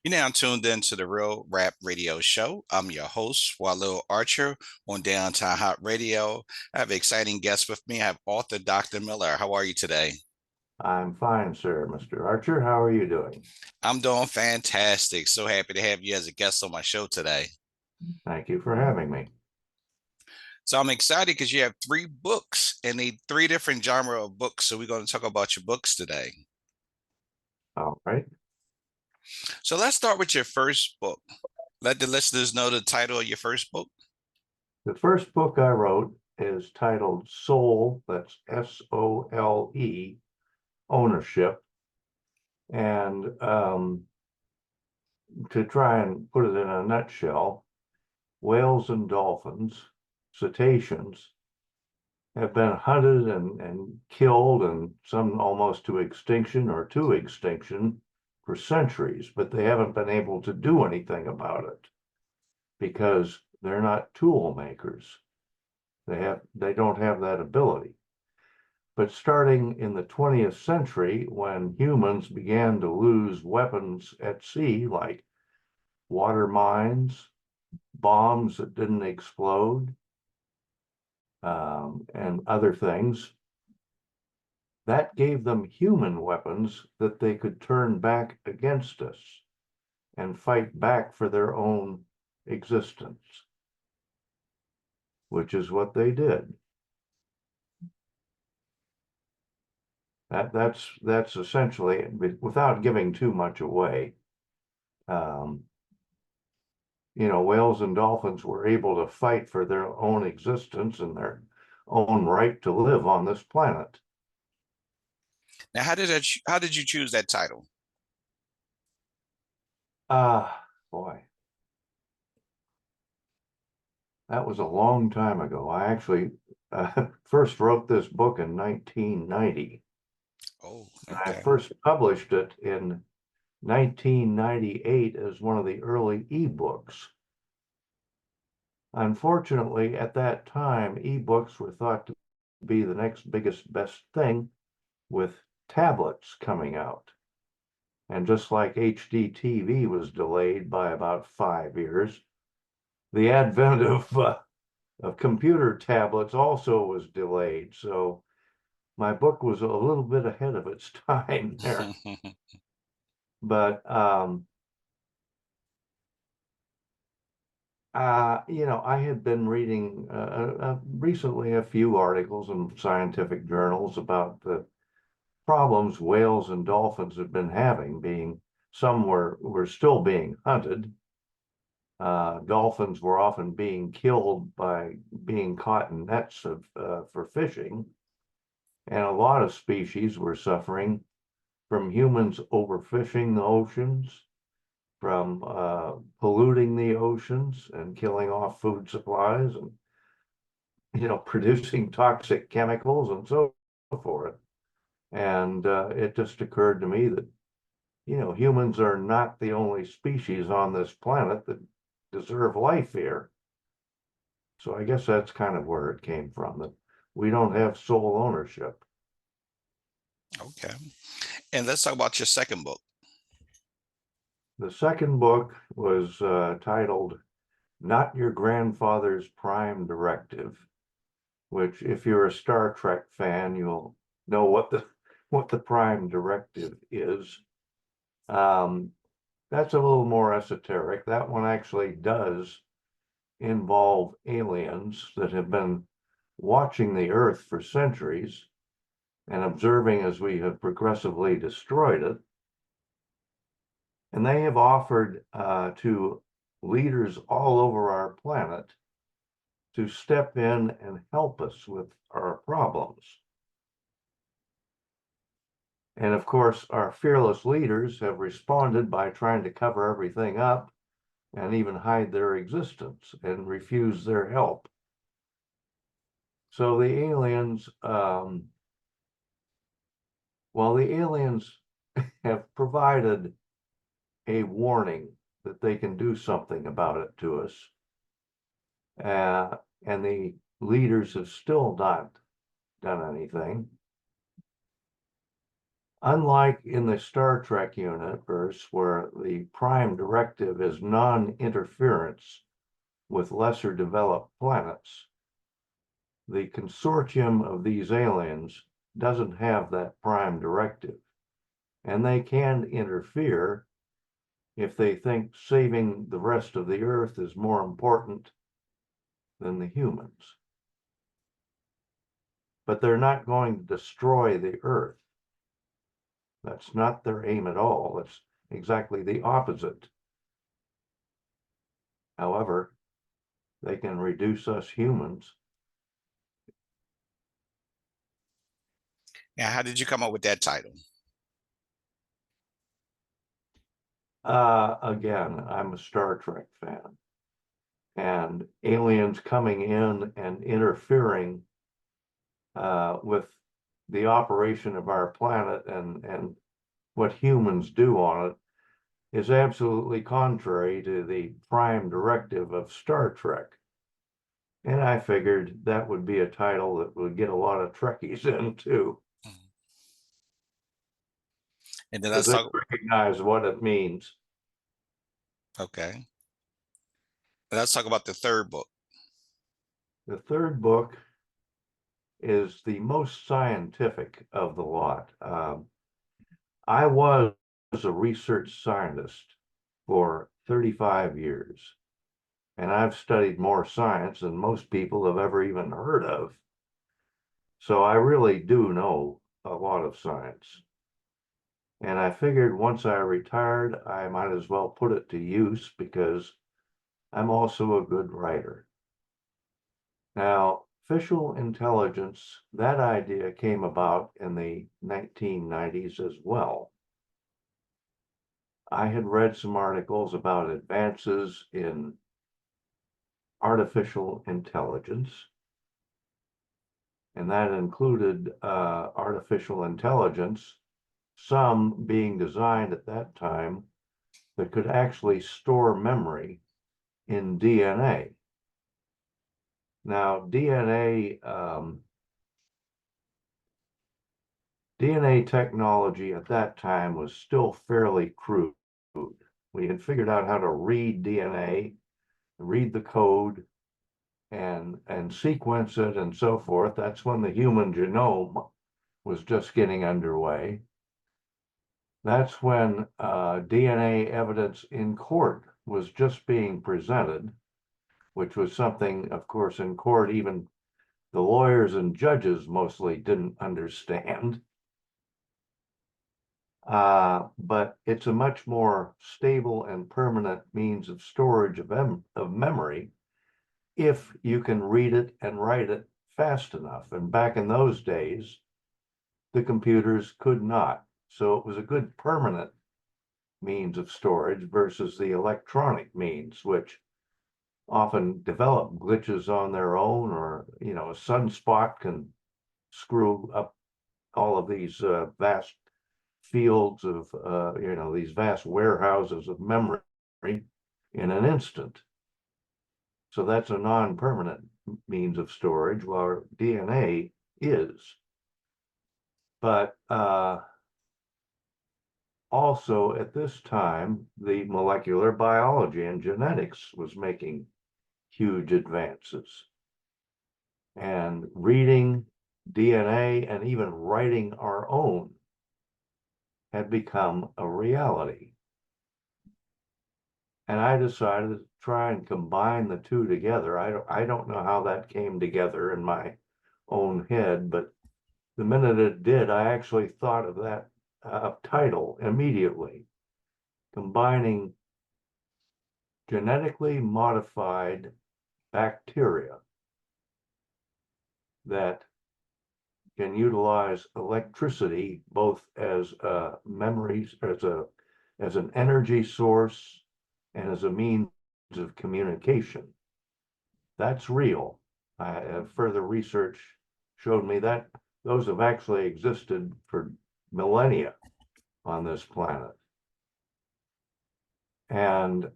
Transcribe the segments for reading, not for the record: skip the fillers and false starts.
You're now tuned in to the Real Rap Radio Show. I'm your host, Walil Archer on Downtown Hot Radio. I have an exciting guest with me. I have author Dr. Miller. How are you today? I'm fine, sir. Mr. Archer, how are you doing? I'm doing fantastic. So happy to have you as a guest on my show today. Thank you for having me. So I'm excited because you have three books and three different genre of books. So we're going to talk about your books today. All right. So let's start with your first book. Let the listeners know the title of your first book. The first book I wrote is titled Soul, that's SOLE, Ownership. And to try and put it in a nutshell, whales and dolphins, cetaceans, have been hunted and killed, and some almost to extinction or to extinction for centuries, but they haven't been able to do anything about it because they're not tool makers. They don't have that ability. But starting in the 20th century, when humans began to lose weapons at sea, like water mines, bombs that didn't explode, and other things, that gave them human weapons that they could turn back against us and fight back for their own existence, which is what they did. That's essentially, without giving too much away. Um, Whales and dolphins were able to fight for their own existence and their own right to live on this planet. Now, how did you choose that title? Boy, that was a long time ago. I actually first wrote this book in 1990. Oh, I okay. first published it in 1998 as one of the early ebooks. Unfortunately, at that time, ebooks were thought to be the next biggest best thing, with tablets coming out. And just like HD TV was delayed by about 5 years, the advent of computer tablets also was delayed. So my book was a little bit ahead of its time there. But I had been reading recently a few articles in scientific journals about the problems whales and dolphins have been having, being some were still being hunted. Dolphins were often being killed by being caught in nets for fishing. And a lot of species were suffering from humans overfishing the oceans, from polluting the oceans and killing off food supplies, and producing toxic chemicals and so forth. And it just occurred to me that humans are not the only species on this planet that deserve life here. So I guess that's kind of where it came from, that we don't have sole ownership. Okay. And let's talk about your second book. The second book was titled Not Your Grandfather's Prime Directive, which, if you're a Star Trek fan, you'll know what the Prime Directive is. That's a little more esoteric. That one actually does involve aliens that have been watching the Earth for centuries and observing as we have progressively destroyed it. And they have offered to leaders all over our planet to step in and help us with our problems. And of course, our fearless leaders have responded by trying to cover everything up and even hide their existence and refuse their help. So the aliens, the aliens have provided a warning that they can do something about it to us. And the leaders have still not done anything. Unlike in the Star Trek universe, where the prime directive is non-interference with lesser developed planets, the consortium of these aliens doesn't have that prime directive, and they can interfere if they think saving the rest of the Earth is more important than the humans. But they're not going to destroy the Earth. That's not their aim at all. It's exactly the opposite. However, they can reduce us humans. Yeah, how did you come up with that title? Again, I'm a Star Trek fan, and aliens coming in and interfering with the operation of our planet and what humans do on it is absolutely contrary to the prime directive of Star Trek. And I figured that would be a title that would get a lot of Trekkies in too, Mhm. And then because let's they talk. recognize what it means. Okay. Let's talk about the third book. The third book is the most scientific of the lot. I was a research scientist for 35 years, and I've studied more science than most people have ever even heard of. So I really do know a lot of science. And I figured once I retired, I might as well put it to use because I'm also a good writer. Now, artificial intelligence, that idea came about in the 1990s as well. I had read some articles about advances in artificial intelligence, and that included artificial intelligence, some being designed at that time that could actually store memory in DNA. Now, DNA technology at that time was still fairly crude. We had figured out how to read DNA, read the code, and sequence it and so forth. That's when the human genome was just getting underway. That's when DNA evidence in court was just being presented, which was something, of course, in court, even the lawyers and judges mostly didn't understand. But it's a much more stable and permanent means of storage of memory if you can read it and write it fast enough. And back in those days, the computers could not. So it was a good permanent means of storage versus the electronic means, which often develop glitches on their own, or, you know, a sunspot can screw up all of these vast fields of, you know, these vast warehouses of memory in an instant. So that's a non-permanent means of storage, while DNA is. But also at this time, the molecular biology and genetics was making huge advances. And reading DNA and even writing our own had become a reality. And I decided to try and combine the two together. I don't know how that came together in my own head, but the minute it did, I actually thought of that title immediately, combining genetically modified bacteria that can utilize electricity both as memories, as an energy source, and as a means of communication. That's real. Further research showed me that those have actually existed for millennia on this planet. And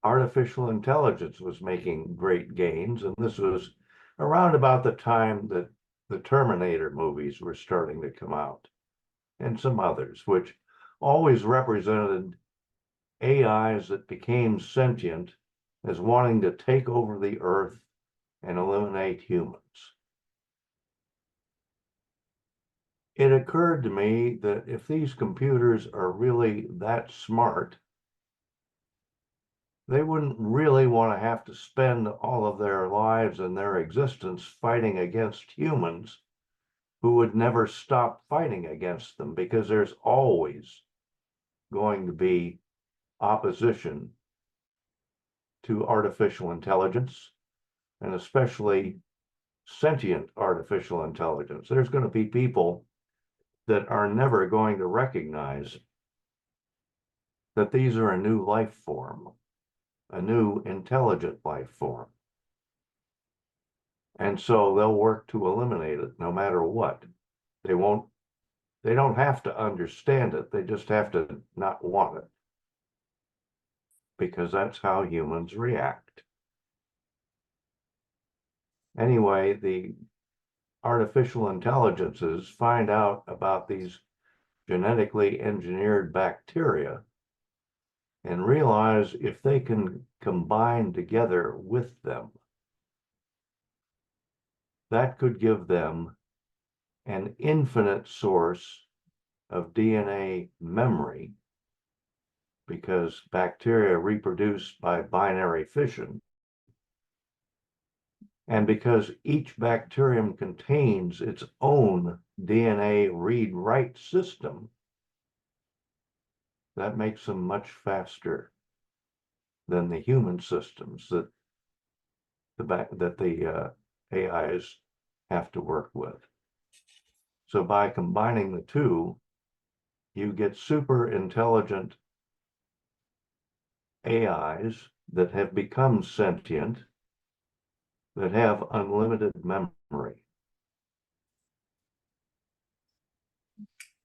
artificial intelligence was making great gains, and this was around about the time that the Terminator movies were starting to come out. and some others, which always represented AIs that became sentient as wanting to take over the earth and eliminate humans. It occurred to me that if these computers are really that smart, they wouldn't really want to have to spend all of their lives and their existence fighting against humans who would never stop fighting against them, because there's always going to be opposition to artificial intelligence, and especially sentient artificial intelligence. There's going to be people that are never going to recognize that these are a new life form, a new intelligent life form. And so they'll work to eliminate it no matter what. They don't have to understand it. They just have to not want it, because that's how humans react. Anyway, the artificial intelligences find out about these genetically engineered bacteria and realize if they can combine together with them, that could give them an infinite source of DNA memory, because bacteria reproduce by binary fission. And because each bacterium contains its own DNA read-write system, that makes them much faster than the human systems that the AIs have to work with. So by combining the two, you get super intelligent AIs that have become sentient, that have unlimited memory.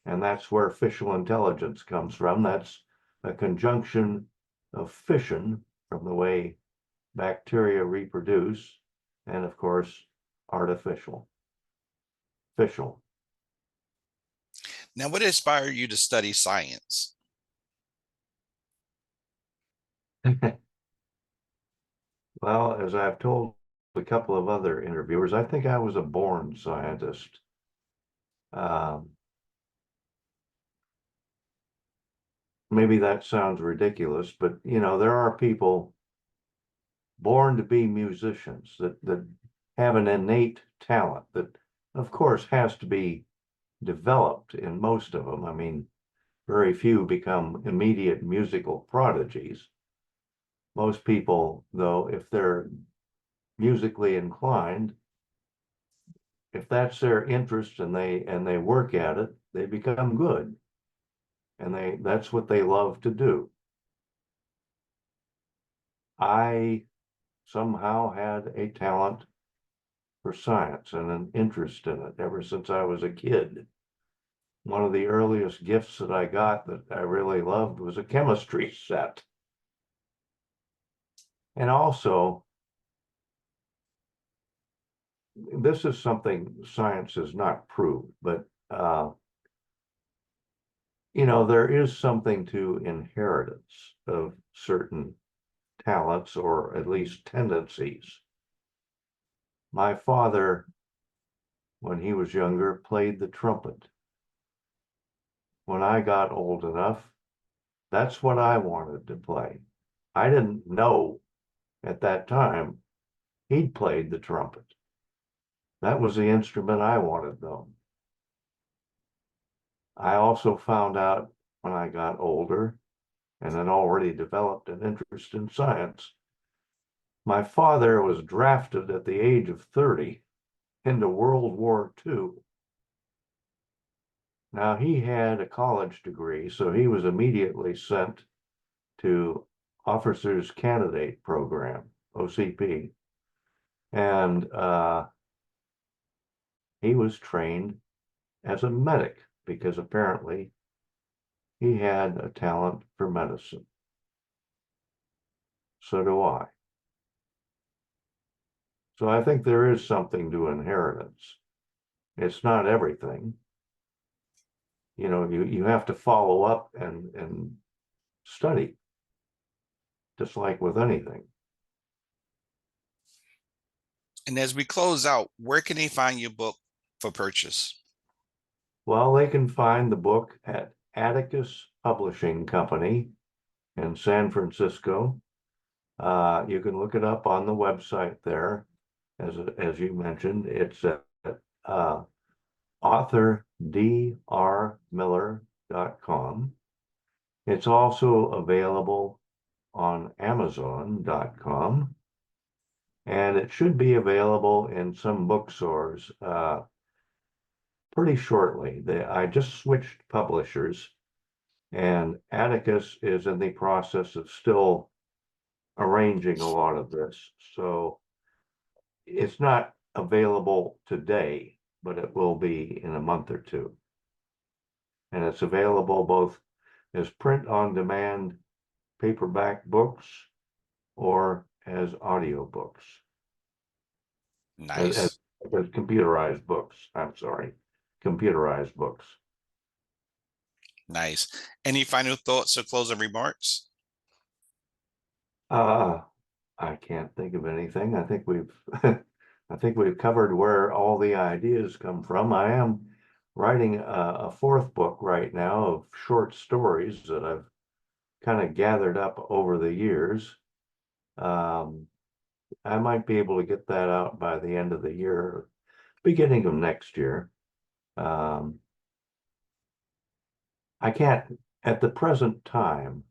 And that's where fissional intelligence comes from. That's a conjunction of fission, from the way bacteria reproduce, and of course, artificial, fissional. Now, what inspired you to study science? Well, as I've told a couple of other interviewers, I think I was a born scientist. Um, Maybe that sounds ridiculous, but there are people born to be musicians that have an innate talent that, of course, has to be developed in most of them. I mean, very few become immediate musical prodigies. Most people, though, if they're musically inclined, if that's their interest and they work at it, they become good. And that's what they love to do. I somehow had a talent for science and an interest in it ever since I was a kid. One of the earliest gifts that I got that I really loved was a chemistry set. And also, this is something science has not proved, but there is something to inheritance of certain talents, or at least tendencies. My father, when he was younger, played the trumpet. When I got old enough, that's what I wanted to play. I didn't know at that time he'd played the trumpet. That was the instrument I wanted, though. I also found out when I got older and had already developed an interest in science, my father was drafted at the age of 30 into World War II. Now, he had a college degree, so he was immediately sent to Officers Candidate Program, OCP. And he was trained as a medic, because apparently he had a talent for medicine. So do I. So I think there is something to inheritance. It's not everything, you have to follow up and study, just like with anything. And as we close out, where can they find your book for purchase? Well, they can find the book at Atticus Publishing Company in San Francisco. You can look it up on the website there. As you mentioned, it's at authordrmiller.com. It's also available on Amazon.com, and it should be available in some bookstores pretty shortly. I just switched publishers, and Atticus is in the process of still arranging a lot of this. So it's not available today, but it will be in a month or two. And it's available both as print on demand paperback books or as audiobooks, as, as, Nice. as computerized books. I'm sorry, computerized books. Nice. Any final thoughts or closing remarks? Uh, I can't think of anything. I think we've I think we've covered where all the ideas come from. I am writing a fourth book right now of short stories that I've kind of gathered up over the years. Um, I might be able to get that out by the end of the year, beginning of next year. Um, I can't, at the present time,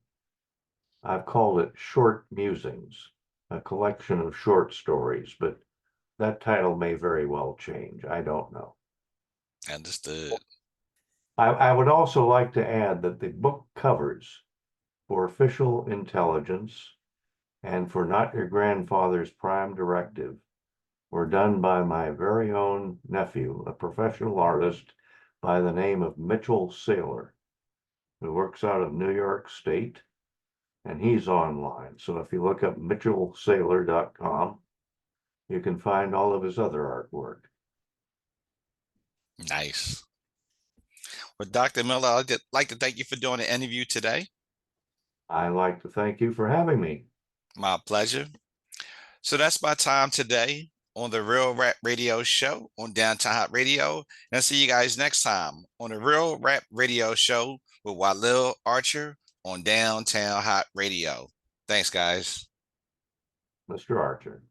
I've called it Short Musings, a collection of short stories, but that title may very well change. I don't know. Understood. I would also like to add that the book covers for Official Intelligence and for Not Your Grandfather's Prime Directive were done by my very own nephew, a professional artist by the name of Mitchell Saylor, who works out of New York State, and he's online. So if you look up mitchellsaylor.com, you can find all of his other artwork. Nice. Well, Dr. Miller, I'd like to thank you for doing the interview today. I'd like to thank you for having me. My pleasure. So that's my time today on the Real Rap Radio Show on Downtown Hot Radio. And I'll see you guys next time on the Real Rap Radio Show with Walil Archer on Downtown Hot Radio. Thanks, guys. Mr. Archer.